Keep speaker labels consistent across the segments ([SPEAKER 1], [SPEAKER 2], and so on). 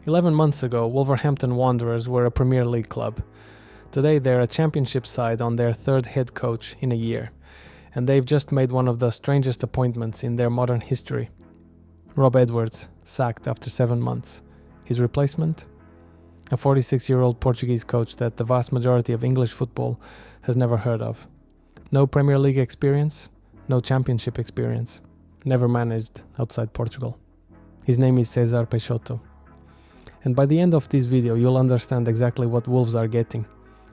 [SPEAKER 1] 11 months ago, Wolverhampton Wanderers were a Premier League club. Today they're a championship side on their third head coach in a year, and they've just made one of the strangest appointments in their modern history. Rob Edwards, sacked after 7 months. His replacement? A 46-year-old Portuguese coach that the vast majority of English football has never heard of. No Premier League experience, no championship experience. Never managed outside Portugal. His name is Cesar Peixoto. And by the end of this video, you'll understand exactly what Wolves are getting,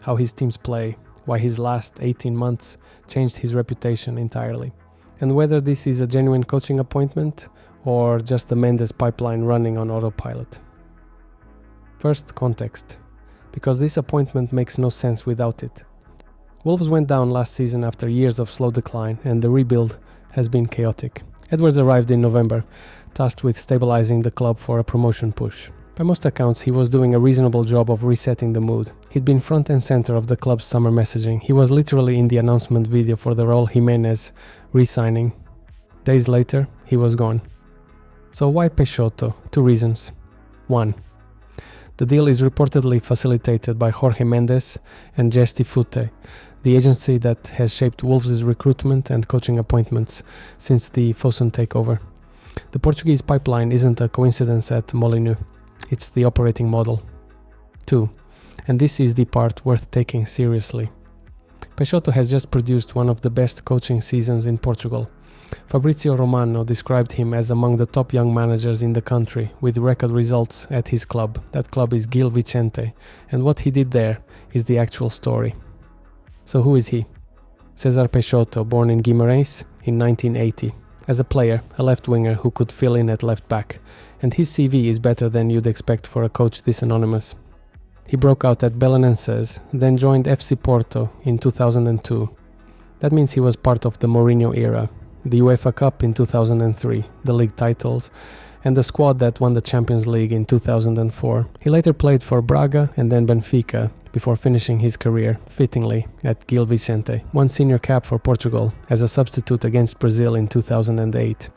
[SPEAKER 1] how his teams play, why his last 18 months changed his reputation entirely, and whether this is a genuine coaching appointment or just the Mendes pipeline running on autopilot. First, context, because this appointment makes no sense without it. Wolves went down last season after years of slow decline, and the rebuild has been chaotic. Edwards arrived in November, tasked with stabilizing the club for a promotion push. By most accounts, he was doing a reasonable job of resetting the mood. He'd been front and center of the club's summer messaging. He was literally in the announcement video for the Raul Jimenez re-signing. Days later, he was gone. So why Peixoto? 2 reasons. 1. The deal is reportedly facilitated by Jorge Mendes and Gestifute, the agency that has shaped Wolves' recruitment and coaching appointments since the Fosun takeover. The Portuguese pipeline isn't a coincidence at Molineux. It's the operating model. 2. And this is the part worth taking seriously. Peixoto has just produced one of the best coaching seasons in Portugal. Fabrizio Romano described him as among the top young managers in the country, with record results at his club. That club is Gil Vicente, and what he did there is the actual story. So who is he? Cesar Peixoto, born in Guimarães in 1980. As a player, a left winger who could fill in at left back, and his CV is better than you'd expect for a coach this anonymous. He broke out at Belenenses, then joined FC Porto in 2002. That means he was part of the Mourinho era, the UEFA Cup in 2003, the league titles, and the squad that won the Champions League in 2004. He later played for Braga and then Benfica, before finishing his career, fittingly, at Gil Vicente, one senior cap for Portugal as a substitute against Brazil in 2008.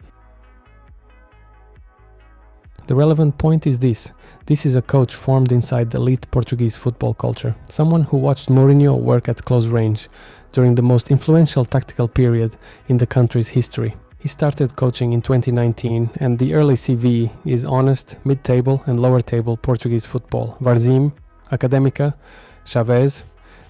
[SPEAKER 1] The relevant point is this. This is a coach formed inside the elite Portuguese football culture, someone who watched Mourinho work at close range during the most influential tactical period in the country's history. He started coaching in 2019, and the early CV is honest, mid-table and lower-table Portuguese football. Varzim, Académica, Chaves,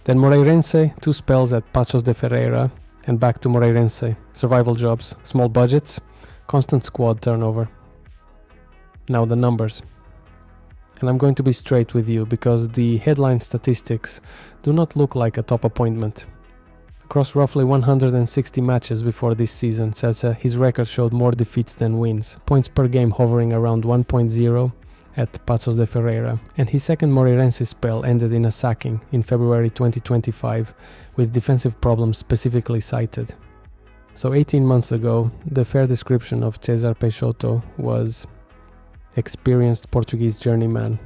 [SPEAKER 1] then Moreirense, 2 spells at Paços de Ferreira, and back to Moreirense. Survival jobs, small budgets, constant squad turnover. Now the numbers. And I'm going to be straight with you, because the headline statistics do not look like a top appointment. Across roughly 160 matches before this season, Cesar, his record showed more defeats than wins, points per game hovering around 1.0 at Paços de Ferreira, and his second Moreirense spell ended in a sacking in February 2025, with defensive problems specifically cited. So 18 months ago, the fair description of Cesar Peixoto was experienced Portuguese journeyman,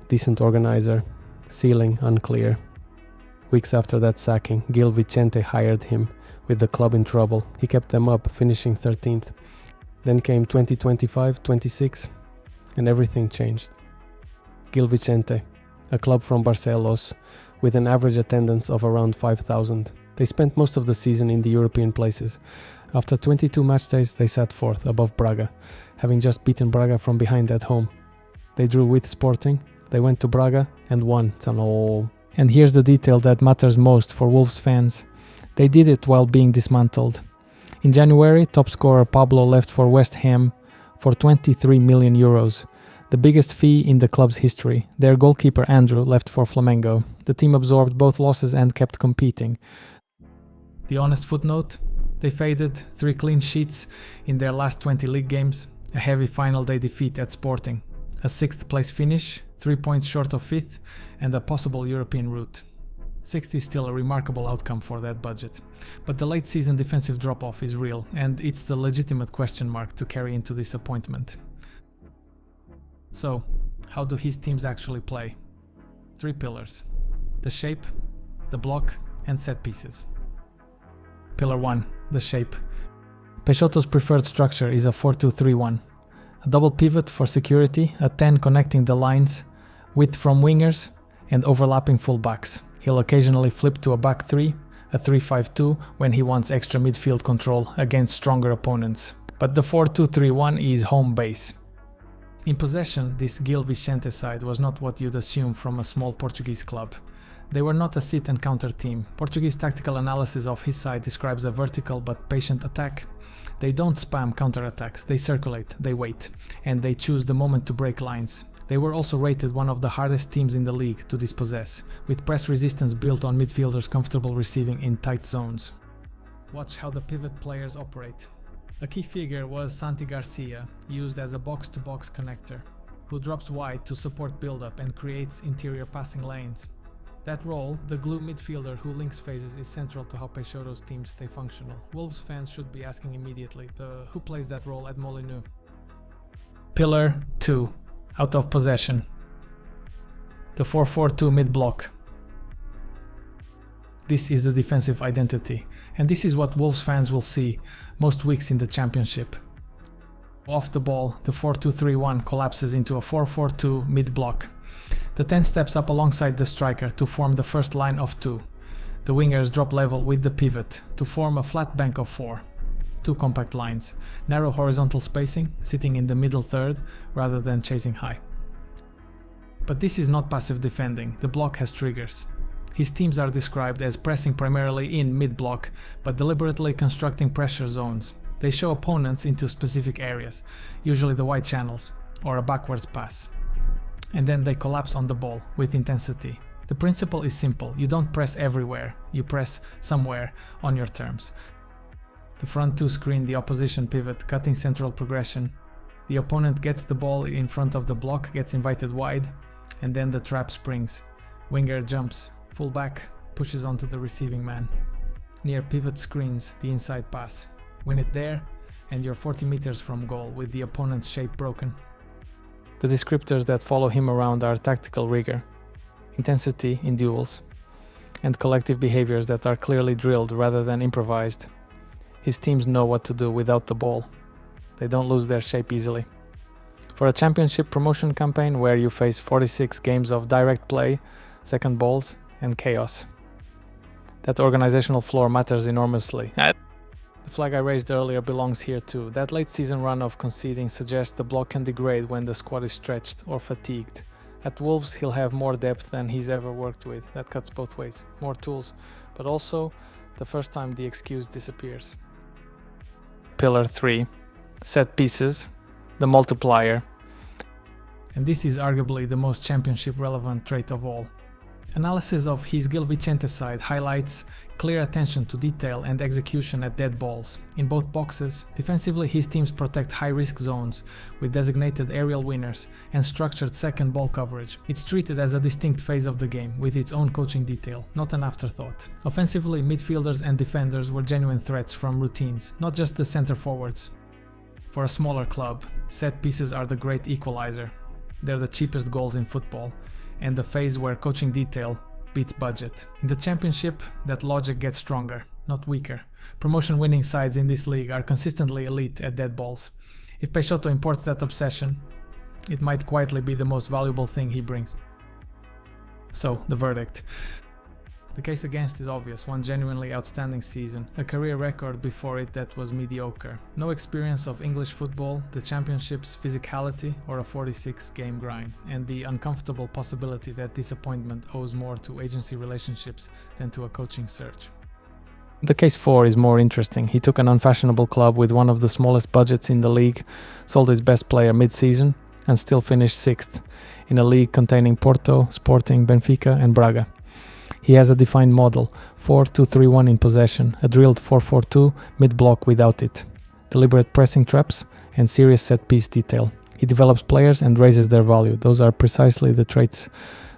[SPEAKER 1] decent organizer, ceiling unclear. Weeks after that sacking, Gil Vicente hired him, with the club in trouble. He kept them up, finishing 13th. Then came 2025-26, and everything changed. Gil Vicente, a club from Barcelos, with an average attendance of around 5,000. They spent most of the season in the European places. After 22 match days, they sat 4th above Braga, having just beaten Braga from behind at home. They drew with Sporting, they went to Braga and won. And here's the detail that matters most for Wolves fans. They did it while being dismantled. In January, top scorer Pablo left for West Ham for 23 million euros, the biggest fee in the club's history. Their goalkeeper Andrew left for Flamengo. The team absorbed both losses and kept competing. The honest footnote? They faded 3 clean sheets in their last 20 league games, a heavy final day defeat at Sporting, a 6th place finish, 3 points short of 5th, and a possible European route. 6th is still a remarkable outcome for that budget, but the late season defensive drop-off is real, and it's the legitimate question mark to carry into this appointment. So, how do his teams actually play? 3 pillars: the shape, the block, and set pieces. Pillar 1, the shape. Peixoto's preferred structure is a 4-2-3-1, A double pivot for security, a 10 connecting the lines, width from wingers, and overlapping fullbacks. He'll occasionally flip to a back 3, a 3-5-2 when he wants extra midfield control against stronger opponents. But the 4-2-3-1 is home base. In possession, this Gil Vicente side was not what you'd assume from a small Portuguese club. They were not a sit and counter team. Portuguese tactical analysis of his side describes a vertical but patient attack. They don't spam counter-attacks, they circulate, they wait, and they choose the moment to break lines. They were also rated one of the hardest teams in the league to dispossess, with press resistance built on midfielders comfortable receiving in tight zones. Watch how the pivot players operate. A key figure was Santi Garcia, used as a box-to-box connector, who drops wide to support build-up and creates interior passing lanes. That role, the glue midfielder who links phases, is central to how Peixoto's teams stay functional. Wolves fans should be asking immediately, who plays that role at Molineux? Pillar 2. Out of possession. The 4-4-2 mid-block. This is the defensive identity, and this is what Wolves fans will see most weeks in the Championship. Off the ball, the 4-2-3-1 collapses into a 4-4-2 mid-block. The 10 steps up alongside the striker to form the first line of 2. The wingers drop level with the pivot to form a flat bank of 4. 2 compact lines, narrow horizontal spacing, sitting in the middle third rather than chasing high. But this is not passive defending, the block has triggers. His teams are described as pressing primarily in mid-block, but deliberately constructing pressure zones. They show opponents into specific areas, usually the wide channels, or a backwards pass. And then they collapse on the ball with intensity. The principle is simple, you don't press everywhere, you press somewhere on your terms. The front 2 screen the opposition pivot, cutting central progression. The opponent gets the ball in front of the block, gets invited wide, and then the trap springs. Winger jumps, fullback pushes onto the receiving man. Near pivot screens the inside pass. Win it there, and you're 40 meters from goal with the opponent's shape broken. The descriptors that follow him around are tactical rigor, intensity in duels, and collective behaviors that are clearly drilled rather than improvised. His teams know what to do without the ball. They don't lose their shape easily. For a championship promotion campaign where you face 46 games of direct play, second balls, and chaos, that organizational floor matters enormously. The flag I raised earlier belongs here too. That late season run of conceding suggests the block can degrade when the squad is stretched or fatigued. At Wolves he'll have more depth than he's ever worked with. That cuts both ways. More tools, but also the first time the excuse disappears. Pillar 3. Set pieces. The multiplier. And this is arguably the most championship relevant trait of all. Analysis of his Gil Vicente side highlights clear attention to detail and execution at dead balls. In both boxes, defensively his teams protect high-risk zones with designated aerial winners and structured second ball coverage. It's treated as a distinct phase of the game with its own coaching detail, not an afterthought. Offensively, midfielders and defenders were genuine threats from routines, not just the center forwards. For a smaller club, set pieces are the great equalizer. They're the cheapest goals in football, and the phase where coaching detail beats budget. In the Championship, that logic gets stronger, not weaker. Promotion winning sides in this league are consistently elite at dead balls. If Peixoto imports that obsession, it might quietly be the most valuable thing he brings. So, the verdict. The case against is obvious, one genuinely outstanding season, a career record before it that was mediocre. No experience of English football, the Championship's physicality, or a 46-game grind, and the uncomfortable possibility that disappointment owes more to agency relationships than to a coaching search. The case 4 is more interesting. He took an unfashionable club with one of the smallest budgets in the league, sold his best player mid-season, and still finished 6th, in a league containing Porto, Sporting, Benfica and Braga. He has a defined model, 4-2-3-1 in possession, a drilled 4-4-2 mid-block without it, deliberate pressing traps, and serious set-piece detail. He develops players and raises their value. Those are precisely the traits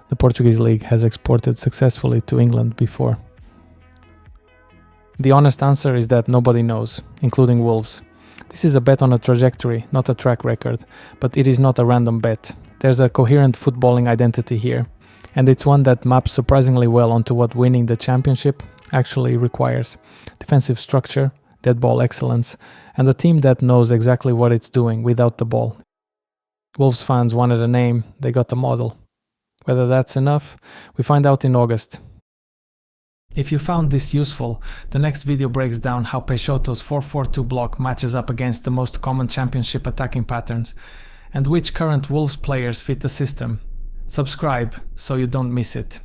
[SPEAKER 1] the Portuguese league has exported successfully to England before. The honest answer is that nobody knows, including Wolves. This is a bet on a trajectory, not a track record, but it is not a random bet. There's a coherent footballing identity here, and it's one that maps surprisingly well onto what winning the Championship actually requires. Defensive structure, dead ball excellence, and a team that knows exactly what it's doing without the ball. Wolves fans wanted a name, they got a model. Whether that's enough, we find out in August. If you found this useful, the next video breaks down how Peixoto's 4-4-2 block matches up against the most common championship attacking patterns, and which current Wolves players fit the system. Subscribe so you don't miss it.